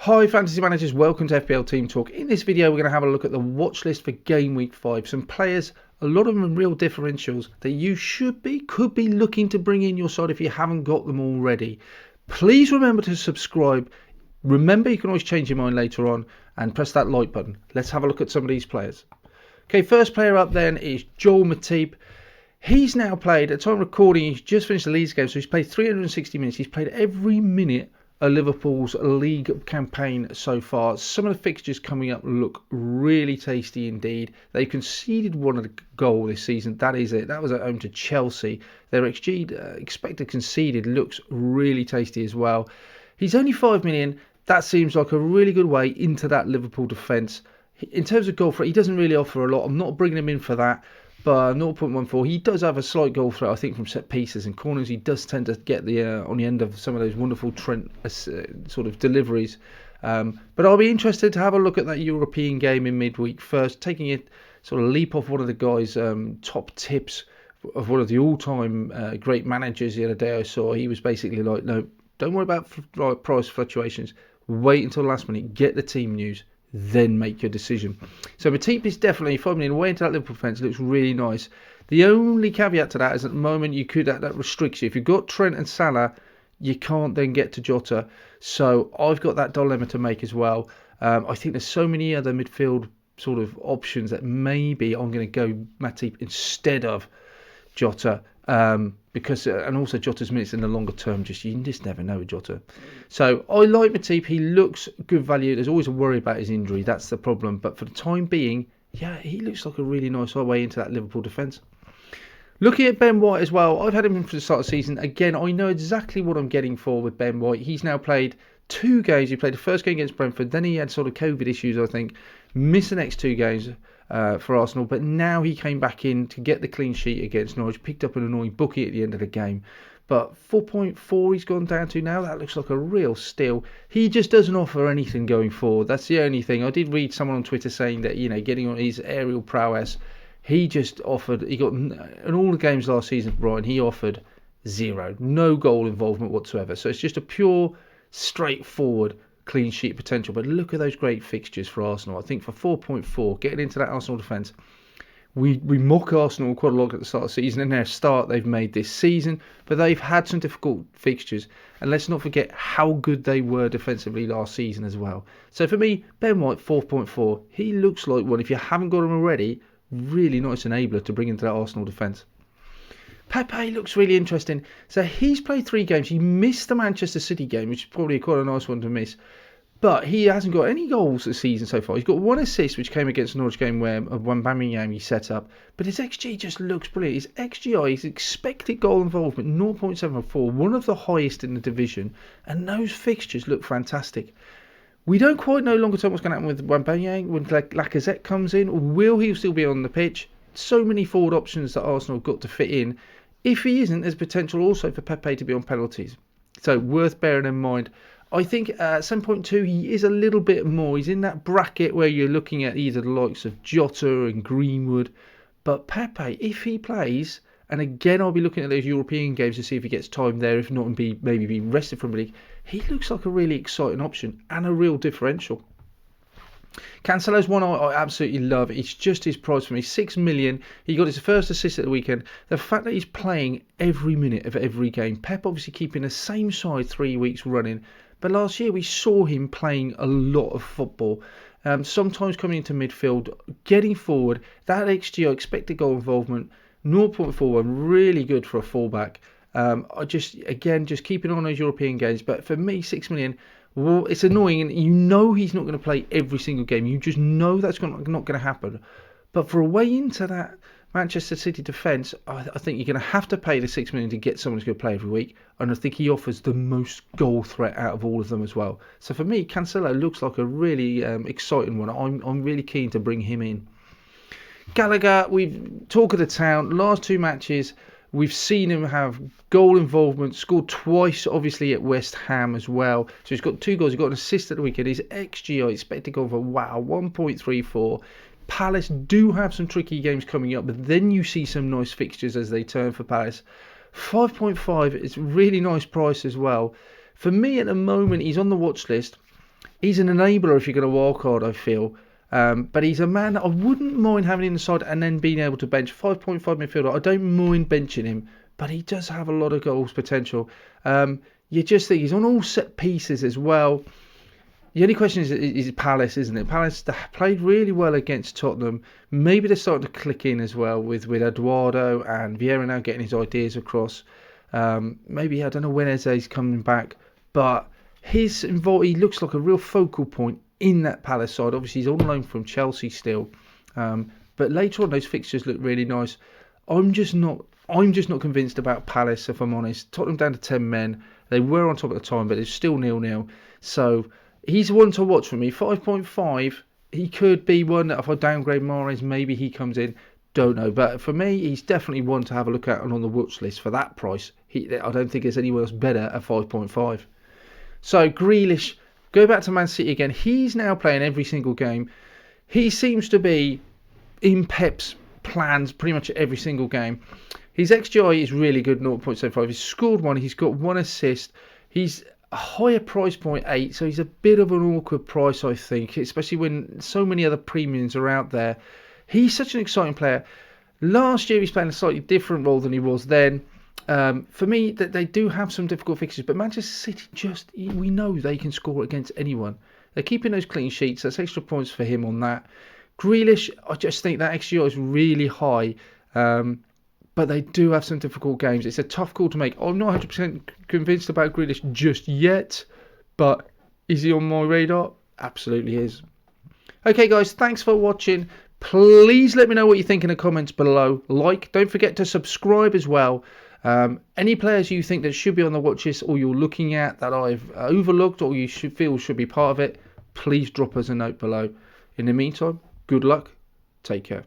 Hi fantasy managers, welcome to FPL Team Talk. In this video we're going to have a look at the watch list for game week 5. Some players, a lot of them real differentials that you could be looking to bring in your side if you haven't got them already. Please remember to subscribe. Remember you can always change your mind later on and press that like button. Let's have a look at some of these players. Okay, first player up then is Joel Matip. He's now played, at time of recording, he's just finished the Leeds game, so he's played 360 minutes. He's played every minute of Liverpool's league campaign so far. Some of the fixtures coming up look really tasty indeed. They conceded one of the goal this season. That is it. That was at home to Chelsea. Their XG expected conceded looks really tasty as well. He's only 5 million. That seems like a really good way into that Liverpool defence. In terms of goal threat, he doesn't really offer a lot. I'm not bringing him in for that. But 0.14, he does have a slight goal threat, I think, from set pieces and corners. He does tend to get the on the end of some of those wonderful Trent sort of deliveries. But I'll be interested to have a look at that European game in midweek first, taking it sort of leap off one of the guys' top tips of one of the all-time great managers the other day I saw. He was basically like, no, don't worry about price fluctuations. Wait until the last minute, get the team news, then make your decision. So Matip is definitely 5 million away into that Liverpool fence. Looks really nice. The only caveat to that is at the moment that restricts you. If you've got Trent and Salah, you can't then get to Jota. So I've got that dilemma to make as well. I think there's so many other midfield sort of options that maybe I'm going to go Matip instead of Jota. Because and also Jota's minutes in the longer term, you just never know with Jota. So I like Matip. He looks good value. There's always a worry about his injury. That's the problem. But for the time being, yeah, he looks like a really nice way into that Liverpool defence. Looking at Ben White as well, I've had him in for the start of the season. Again, I know exactly what I'm getting for with Ben White. He's now played 2 games. He played the first game against Brentford. Then he had sort of COVID issues, I think. Missed the next 2 games for Arsenal. But now he came back in to get the clean sheet against Norwich. Picked up an annoying bookie at the end of the game. But 4.4 he's gone down to now. That looks like a real steal. He just doesn't offer anything going forward. That's the only thing. I did read someone on Twitter saying that, getting on his aerial prowess, he got in all the games last season for Brighton, he offered 0. No goal involvement whatsoever. So it's just a pure, straightforward clean sheet potential. But look at those great fixtures for Arsenal. I think for 4.4, getting into that Arsenal defence, we mock Arsenal quite a lot at the start of the season, and their start they've made this season, but they've had some difficult fixtures, and let's not forget how good they were defensively last season as well. So for me, Ben White 4.4, he looks like one, if you haven't got him already, really nice enabler to bring into that Arsenal defence. Pepe looks really interesting. So he's played 3 games. He missed the Manchester City game, which is probably quite a nice one to miss. But he hasn't got any goals this season so far. He's got 1 assist, which came against the Norwich game where Wembanyama he set up. But his XG just looks brilliant. His XGI, his expected goal involvement, 0.74, one of the highest in the division. And those fixtures look fantastic. We don't quite know longer term what's going to happen with Wembanyama when Lacazette comes in. Will he still be on the pitch? So many forward options that Arsenal have got to fit in. If he isn't, there's potential also for Pepe to be on penalties. So worth bearing in mind. I think at 7.2 he is a little bit more. He's in that bracket where you're looking at either the likes of Jota and Greenwood. But Pepe, if he plays, and again I'll be looking at those European games to see if he gets time there, if not, and maybe be rested from the league, he looks like a really exciting option and a real differential. Cancelo's one I absolutely love. It's just his price for me, 6 million. He got his first assist at the weekend. The fact that he's playing every minute of every game. Pep obviously keeping the same side 3 weeks running. But last year we saw him playing a lot of football. Sometimes coming into midfield, getting forward. That XG, expected goal involvement, 0.41, really good for a fullback. Just keeping on those European games. But for me, 6 million, well, it's annoying. And he's not going to play every single game. You just know that's not going to happen. But for a way into that Manchester City defence, I think you're going to have to pay the 6 million to get someone who's going to play every week. And I think he offers the most goal threat out of all of them as well. So for me, Cancelo looks like a really exciting one. I'm really keen to bring him in. Gallagher, we've talk of the town. Last 2 matches, we've seen him have goal involvement, scored twice, obviously, at West Ham as well. So he's got 2 goals. He's got an assist at the weekend. His XGI expected goal for 1.34. Palace do have some tricky games coming up, but then you see some nice fixtures as they turn for Palace. 5.5 is a really nice price as well. For me at the moment, he's on the watch list. He's an enabler if you're going to wildcard, I feel. But he's a man that I wouldn't mind having in the side and then being able to bench. 5.5 midfielder, I don't mind benching him, but he does have a lot of goals potential. You just think he's on all set pieces as well. The only question is Palace, isn't it? Palace played really well against Tottenham. Maybe they're starting to click in as well with Eduardo and Vieira now getting his ideas across. Maybe, I don't know when Eze's coming back, but he looks like a real focal point in that Palace side. Obviously, he's on loan from Chelsea still. But later on, those fixtures look really nice. I'm just not convinced about Palace, if I'm honest. Tottenham down to 10 men. They were on top at the time, but it's still 0-0. So he's one to watch for me. 5.5, he could be one that if I downgrade Mahrez, maybe he comes in. Don't know. But for me, he's definitely one to have a look at and on the watch list for that price. I don't think there's anyone else better at 5.5. So Grealish, go back to Man City again. He's now playing every single game. He seems to be in Pep's plans pretty much every single game. His XGI is really good, 0.75. He's scored one. He's got one assist. He's a higher price point, 8, so he's a bit of an awkward price, I think, especially when so many other premiums are out there. He's such an exciting player. Last year, he's playing a slightly different role than he was then. For me, that they do have some difficult fixtures, but Manchester City we know they can score against anyone. They're keeping those clean sheets. That's extra points for him on that. Grealish, I just think that XGI is really high. But they do have some difficult games. It's a tough call to make. I'm not 100% convinced about Grealish just yet, but is he on my radar? Absolutely is. Okay, guys, thanks for watching. Please let me know what you think in the comments below. Don't forget to subscribe as well. Any players you think that should be on the watch list or you're looking at that I've overlooked or you feel should be part of it, please drop us a note below. In the meantime, good luck. Take care.